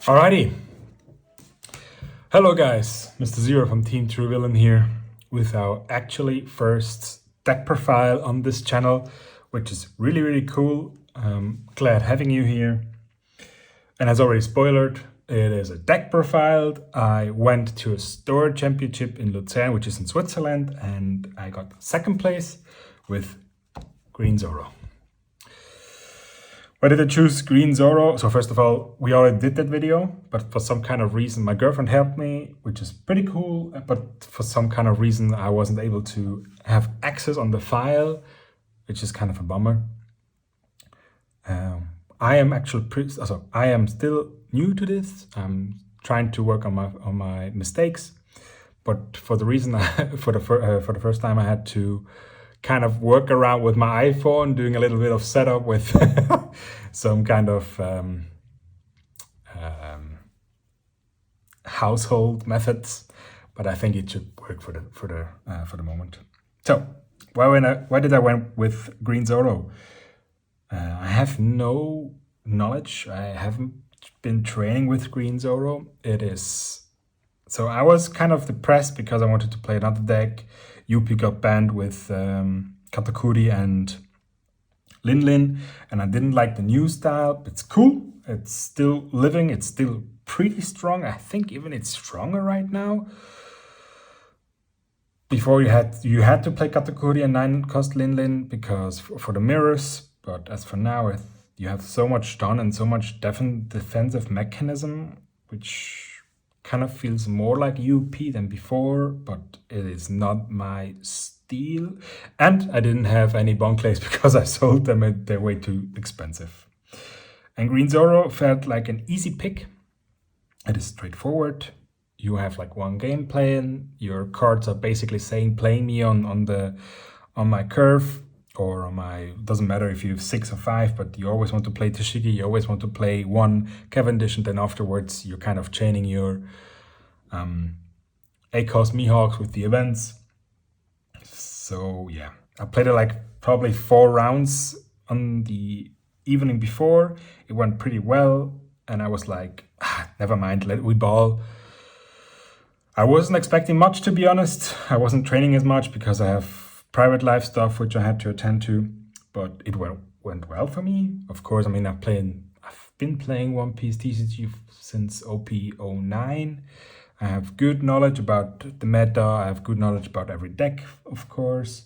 Alrighty. Hello guys, Mr. Zero from Team True Villain here with our actually first deck profile on this channel, which is really cool. Glad having you here. And as already spoiled, it is a deck profile. I went to a store championship in Luzern, which is in Switzerland, and I got second place with Green Zoro. Why did I choose Green Zoro? So first of all, we already did that video, but for some kind of reason, my girlfriend helped me, which is pretty cool. But for some kind of reason, I wasn't able to have access on the file, which is kind of a bummer. I am still new to this. I'm trying to work on my mistakes, but for the reason for the first time, I had to kind of work around with my iPhone, doing a little bit of setup with some kind of household methods, but I think it should work for the moment. So why did I went with Green Zoro? I have no knowledge. I haven't been training with Green Zoro. So I was kind of depressed because I wanted to play another deck. UP got banned with Katakuri and Lin, and I didn't like the new style. It's cool. It's still living. It's still pretty strong. I think even it's stronger right now. Before you had to play Katakuri and 9-cost Lin because for the mirrors. But as for now, you have so much stun and so much defensive mechanism, which kind of feels more like UP than before, but it is not my style. And I didn't have any Bonclays because I sold them. They're way too expensive. And Green Zoro felt like an easy pick. It is straightforward. You have like one game playing. Your cards are basically saying, play me on my curve. Or on my, doesn't matter if you have 6 or 5, but you always want to play TCG, you always want to play one Cavendish, and then afterwards you're kind of chaining your 8-cost Mihawks with the events. So yeah, I played it like probably 4 rounds on the evening before. It went pretty well, and I was like, never mind, let we ball. I wasn't expecting much, to be honest. I wasn't training as much because I have private life stuff which I had to attend to, but it went well for me. Of course, I mean, I've been playing One Piece TCG since OP09. I have good knowledge about the meta. I have good knowledge about every deck, of course.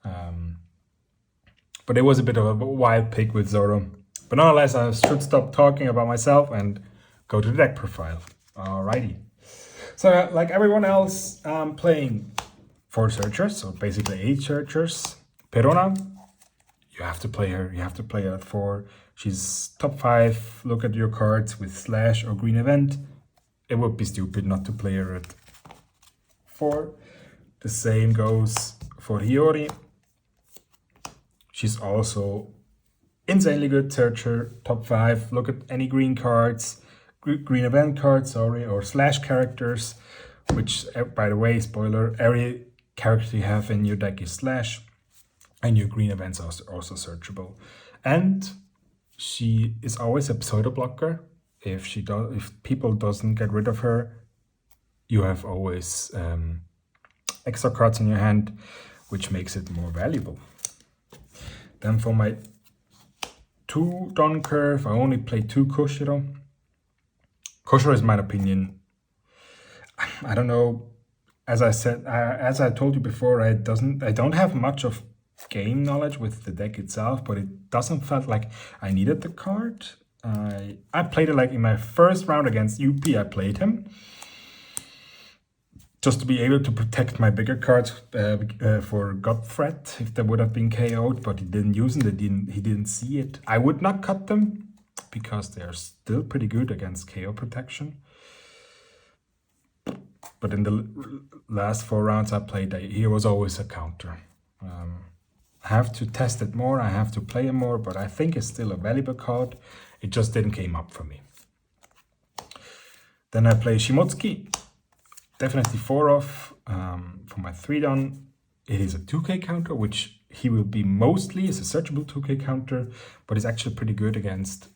But it was a bit of a wild pick with Zoro. But nonetheless, I should stop talking about myself and go to the deck profile. Alrighty. So like everyone else, I'm playing 4 searchers, so basically 8 searchers. Perona, you have to play her. You have to play her at 4. She's top 5. Look at your cards with Slash or Green Event. It would be stupid not to play her at 4. The same goes for Hiyori. She's also insanely good searcher, top 5. Look at any green cards, Green Event cards, or Slash characters, which, by the way, spoiler, every character you have in your deck is Slash, and your green events are also searchable. And she is always a pseudo blocker. If people doesn't get rid of her, you have always extra cards in your hand, which makes it more valuable. Then for my 2 Don curve, I only play 2 Koshiro. Koshiro is my opinion. I don't know. As I said, as I told you before, I don't have much of game knowledge with the deck itself, but it doesn't felt like I needed the card. I played it like in my first round against UP. I played him just to be able to protect my bigger cards for God Threat if they would have been KO'd, but he didn't use them. He didn't see it. I would not cut them because they're still pretty good against KO protection. But in the last 4 rounds I played, he was always a counter. I have to test it more, I have to play him more, but I think it's still a valuable card. It just didn't came up for me. Then I play Shimotsuki, definitely 4 off for my 3-don. It is a 2k counter, which he will be mostly as a searchable 2k counter, but is actually pretty good against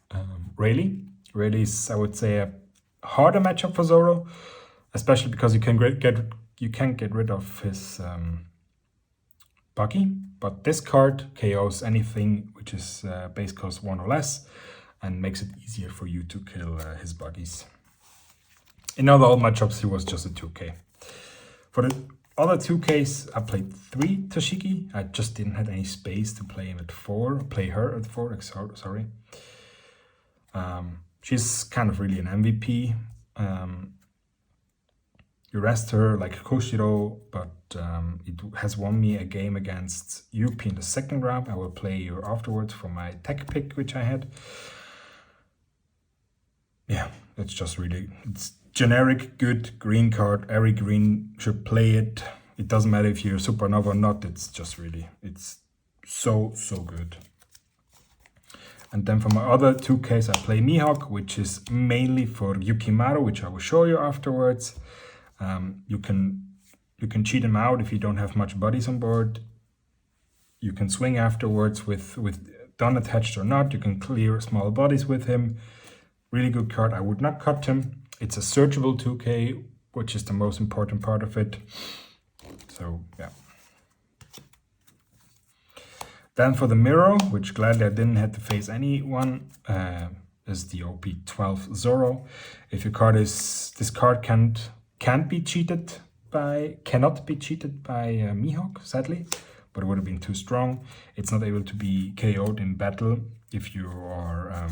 Rayleigh. Rayleigh is, I would say, a harder matchup for Zoro, especially because you can get rid of his buggy, but this card KOs anything which is base cost 1 or less and makes it easier for you to kill his buggies. In other matchups, he was just a 2k. For the other 2ks, I played 3 Toshiki. I just didn't have any space to play him at 4, play her at 4, sorry. She's kind of really an MVP. You rest her like Koshiro, but it has won me a game against UP in the second round. I will play you afterwards for my tech pick, which I had. Yeah, it's just really, it's generic, good green card. Every green should play it. It doesn't matter if you're Supernova or not. It's just really, it's so good. And then for my other 2Ks, I play Mihawk, which is mainly for Yukimaru, which I will show you afterwards. You can cheat him out if you don't have much bodies on board. You can swing afterwards with done attached or not. You can clear small bodies with him. Really good card. I would not cut him. It's a searchable 2K, which is the most important part of it. So yeah. Then for the mirror, which gladly I didn't have to face anyone, is the OP12 Zoro. If your card is, this card cannot be cheated by Mihawk, sadly, but it would have been too strong. It's not able to be KO'd in battle if you are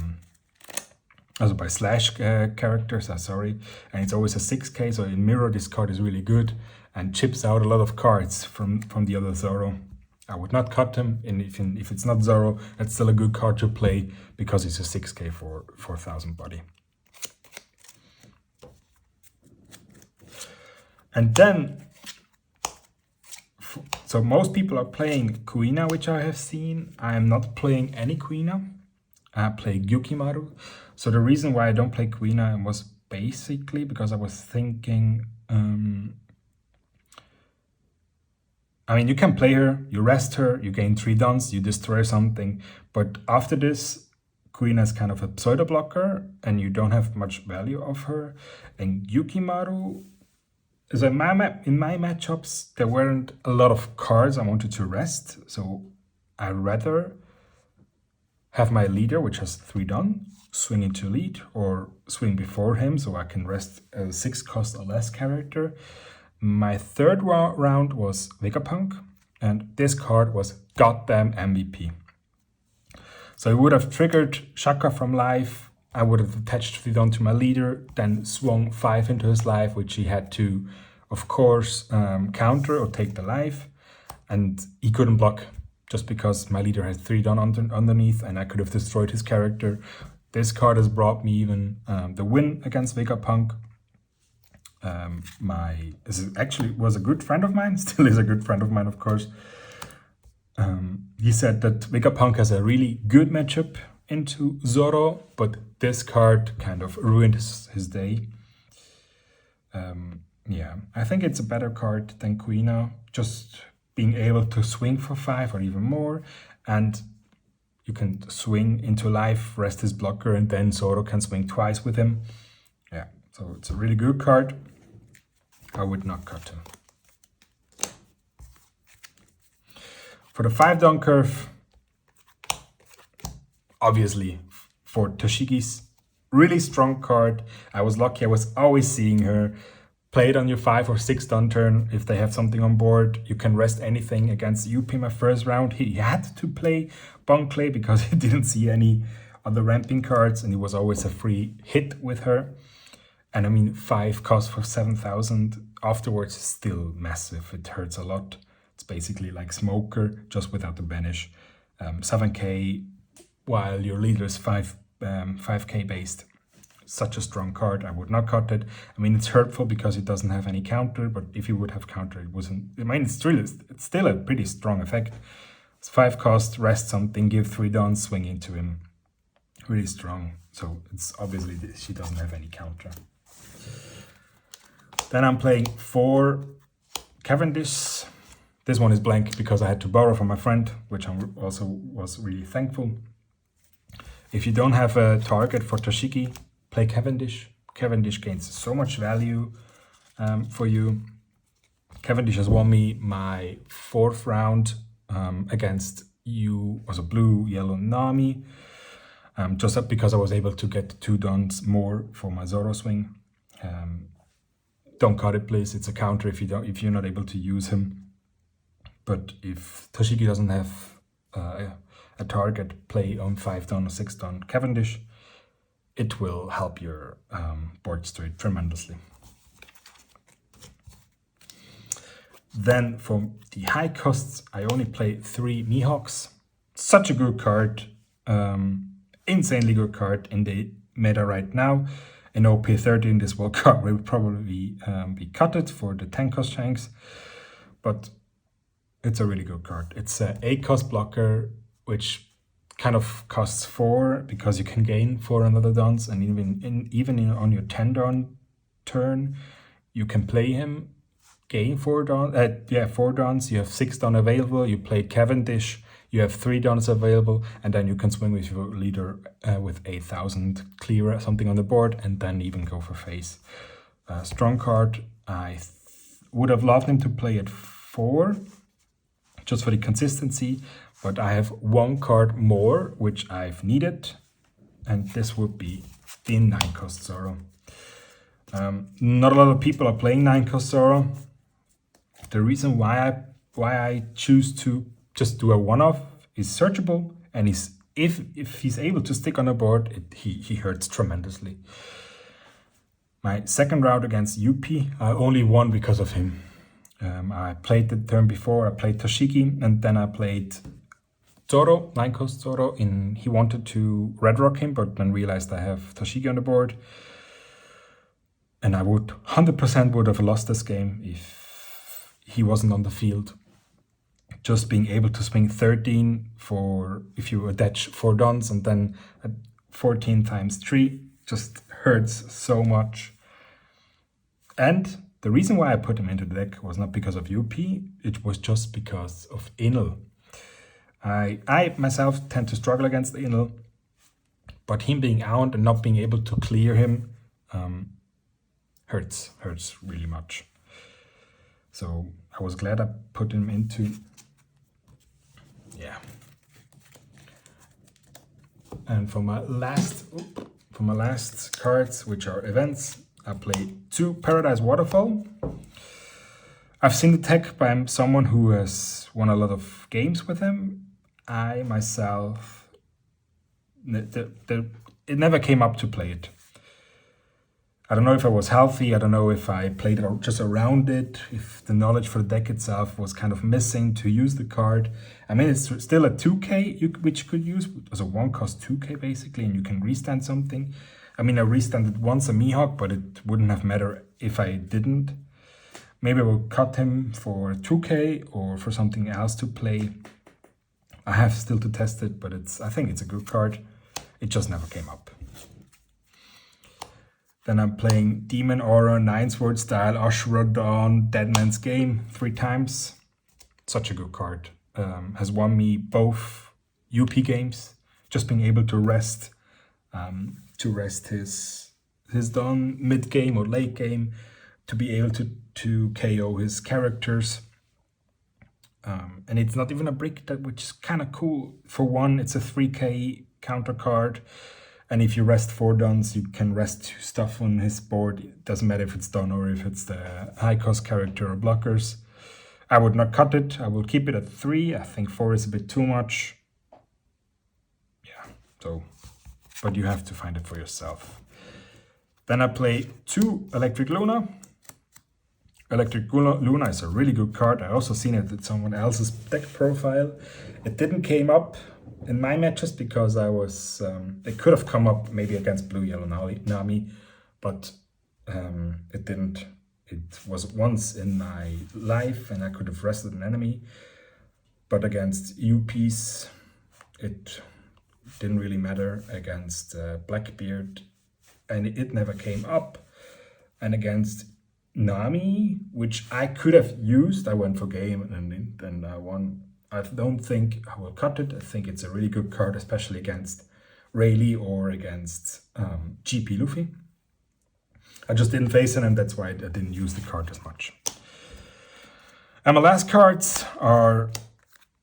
also by slash characters, sorry, and it's always a 6K, so in mirror this card is really good and chips out a lot of cards from the other Zoro. I would not cut him, and if it's not Zoro, that's still a good card to play because it's a 6K for 4000 body. And then, so most people are playing Kuina, which I have seen. I am not playing any Kuina. I play Yukimaru. So the reason why I don't play Kuina was basically because I was thinking, I mean, you can play her, you rest her, you gain 3 dons, you destroy something, but after this, Queen is kind of a pseudo blocker, and you don't have much value of her. And Yukimaru, so in my matchups, there weren't a lot of cards I wanted to rest, so I'd rather have my leader, which has 3 done, swing into lead, or swing before him, so I can rest a 6 cost or less character. My third round was Vegapunk, and this card was goddamn MVP. So it would have triggered Shaka from life, I would have attached 3 down to my leader, then swung 5 into his life, which he had to, of course, counter or take the life, and he couldn't block, just because my leader had 3 down underneath, and I could have destroyed his character. This card has brought me even the win against Vegapunk. Actually was a good friend of mine, still is a good friend of mine, of course. He said that Vegapunk has a really good matchup into Zoro, but this card kind of ruined his day. Yeah, I think it's a better card than Kuina, just being able to swing for 5 or even more, and you can swing into life, rest his blocker, and then Zoro can swing twice with him. Yeah, so it's a really good card. I would not cut him. For the 5 down curve, obviously for Toshiki's really strong card. I was lucky, I was always seeing her. Play it on your 5 or 6 down turn if they have something on board. You can rest anything against UP my first round. He had to play Bonclay because he didn't see any other ramping cards, and it was always a free hit with her. And I mean, 5 cost for 7,000 afterwards is still massive. It hurts a lot. It's basically like Smoker, just without the banish. 7k, while your leader is 5k based. Such a strong card. I would not cut it. I mean, it's hurtful because it doesn't have any counter, but if you would have counter, it wasn't. I mean, it's still a pretty strong effect. It's 5 cost, rest something, give 3 dons, swing into him. Really strong. So it's obviously she doesn't have any counter. Then I'm playing 4 Cavendish. This one is blank because I had to borrow from my friend, which I also was really thankful. If you don't have a target for Toshiki, play Cavendish. Cavendish gains so much value for you. Cavendish has won me my 4th round against you, was a blue, yellow Nami. Just because I was able to get 2 dons more for my Zoro swing. Don't cut it, please. It's a counter if you're not able to use him. But if Toshiki doesn't have a target play on 5 don or 6 don Cavendish, it will help your board state tremendously. Then for the high costs, I only play 3 Mihawks. Such a good card. Insanely good card in the meta right now. In OP13, this will probably be cutted for the 10 cost Shanks, but it's a really good card. It's a 8 cost blocker, which kind of costs 4 because you can gain 4 another dons, and even on your 10 don turn, you can play him, gain 4 dons. 4 dons. You have 6 don available. You play Cavendish. You have 3 dons available, and then you can swing with your leader with 8,000 clear something on the board, and then even go for face. Strong card. I would have loved him to play at 4, just for the consistency, but I have 1 card more, which I've needed, and this would be the 9 cost Zoro. Not a lot of people are playing 9 cost Zoro. The reason why I choose to just do a one-off is searchable, and if he's able to stick on a board, he hurts tremendously. My 2nd round against UP, I only won because of him. I played the turn before, I played Toshiki, and then I played Zoro, 9 cost Zoro. He wanted to red rock him, but then realized I have Toshiki on the board. And I 100% would have lost this game if he wasn't on the field. Just being able to swing 13 for, if you attach 4 dons, and then 14 times 3 just hurts so much. And the reason why I put him into the deck was not because of UP, it was just because of Inel. I myself tend to struggle against the Inel, but him being out and not being able to clear him hurts really much. So I was glad I put him into. Yeah. And for my last cards, which are events, I play 2 Paradise Waterfall. I've seen the tech by someone who has won a lot of games with him. I myself, it never came up to play it. I don't know if I was healthy, I don't know if I played just around it, if the knowledge for the deck itself was kind of missing to use the card. I mean, it's still a 2k which you could use as a 1 cost 2k basically, and you can restand something. I mean, I restanded once a Mihawk, but it wouldn't have mattered if I didn't. Maybe I will cut him for 2k or for something else to play. I have still to test it, but I think it's a good card. It just never came up. Then I'm playing Demon Aura, 9 Sword Style, Ashura Dawn, Dead Man's Game 3 times. Such a good card. Has won me both UP games. Just being able to rest his Dawn mid game or late game, to be able to KO his characters. And it's not even a brick deck, which is kind of cool. For one, it's a 3k counter card. And if you rest 4 dons, you can rest stuff on his board. It doesn't matter if it's done or if it's the high cost character or blockers. I would not cut it. I will keep it at 3. I think 4 is a bit too much. Yeah, so, but you have to find it for yourself. Then I play 2 Electric Luna. Electric Luna is a really good card. I also seen it at someone else's deck profile. It didn't came up in my matches because I was, it could have come up maybe against Blue Yellow Nami, but it didn't. It was once in my life and I could have rested an enemy, but against UPs, it didn't really matter. Against Blackbeard, and it never came up. And against Nami, which I could have used, I went for game and I won. I don't think I will cut it. I think it's a really good card, especially against Rayleigh or against GP Luffy. I just didn't face it, and that's why I didn't use the card as much. And my last cards are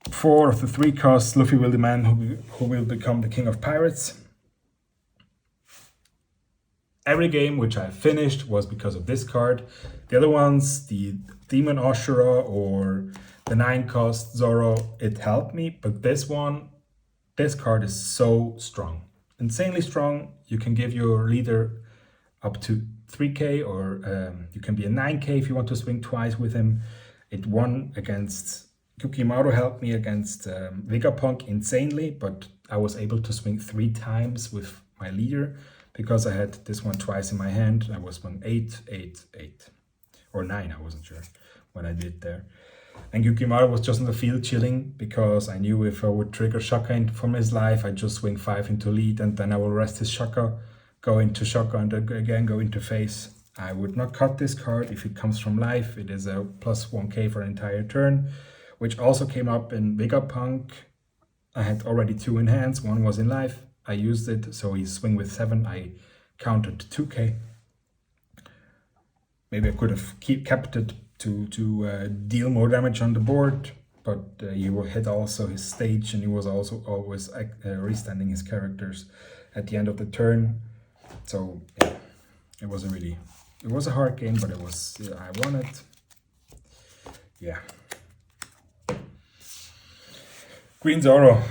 4 of the 3 costs. Luffy will the man who will become the king of pirates. Every game which I finished was because of this card. The other ones, the Demon Ashura or the 9 cost Zoro, it helped me. But this card is so strong. Insanely strong. You can give your leader up to 3k, or you can be a 9k if you want to swing twice with him. It won against Yukimaru, helped me against Vegapunk insanely, but I was able to swing 3 times with my leader because I had this one twice in my hand. I was on 8, 8, 8, or 9, I wasn't sure what I did there. And Yukimaru was just on the field chilling because I knew if I would trigger Shaka from his life, I'd just swing 5 into lead and then I will rest his Shaka, go into Shaka and again go into face. I would not cut this card if it comes from life. It is a plus 1k for an entire turn, which also came up in Vegapunk. I had already 2 in hands, 1 was in life. I used it, so he swing with 7. I countered 2k. Maybe I could have kept it to deal more damage on the board, but he will hit also his stage, and he was also always restanding his characters at the end of the turn. So yeah, it was a hard game, but I won it. Yeah. Green Zoro,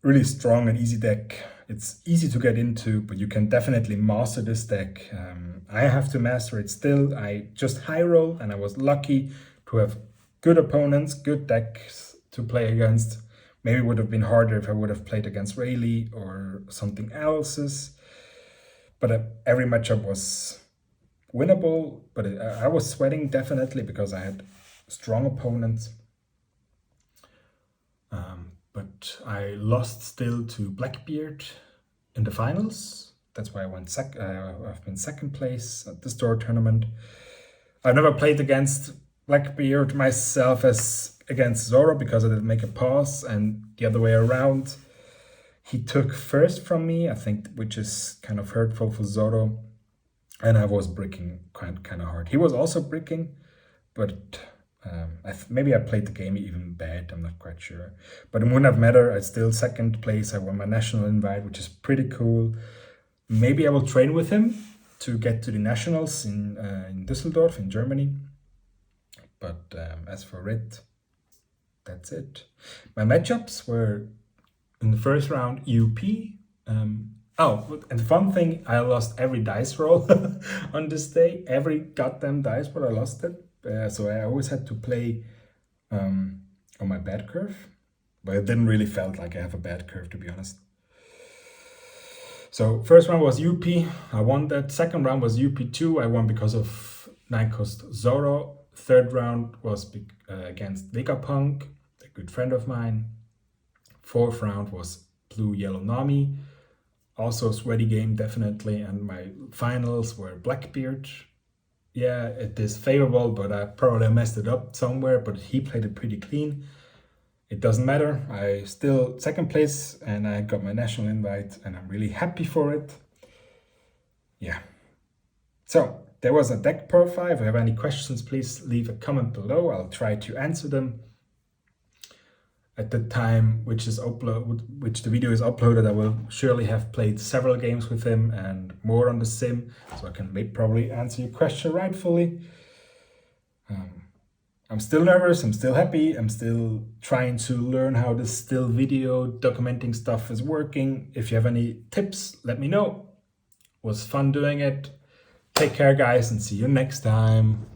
really strong and easy deck. It's easy to get into, but you can definitely master this deck. I have to master it still. I just high roll, and I was lucky to have good opponents, good decks to play against. Maybe it would have been harder if I would have played against Rayleigh or something else's. But every matchup was winnable, but I was sweating definitely because I had strong opponents. But I lost still to Blackbeard in the finals. That's why I've been second place at the store tournament. I've never played against Blackbeard myself as against Zoro because I didn't make a pass, and the other way around. He took first from me, I think, which is kind of hurtful for Zoro. And I was bricking kind of hard. He was also bricking, but maybe I played the game even bad, I'm not quite sure. But it wouldn't have mattered. I still second place. I won my national invite, which is pretty cool. Maybe I will train with him to get to the nationals in Düsseldorf in Germany. But as for it, that's it. My matchups were in the first round UP. And the fun thing, I lost every dice roll on this day. Every goddamn dice roll, I lost it. So I always had to play on my bad curve. But it didn't really felt like I have a bad curve, to be honest. So first round was UP. I won that. Second round was UP2. I won because of 9 cost Zoro. Third round was against Vegapunk, a good friend of mine. Fourth round was Blue Yellow Nami. Also a sweaty game, definitely. And my finals were Blackbeard. Yeah, it is favorable, but I probably messed it up somewhere, but he played it pretty clean. It doesn't matter. I still second place, and I got my national invite, and I'm really happy for it. Yeah. So there was a deck profile. If you have any questions, please leave a comment below. I'll try to answer them. At the time which the video is uploaded, I will surely have played several games with him and more on the sim, so I can probably answer your question rightfully. I'm still nervous, I'm still happy, I'm still trying to learn how this still video documenting stuff is working. If you have any tips, let me know. It was fun doing it. Take care, guys, and see you next time.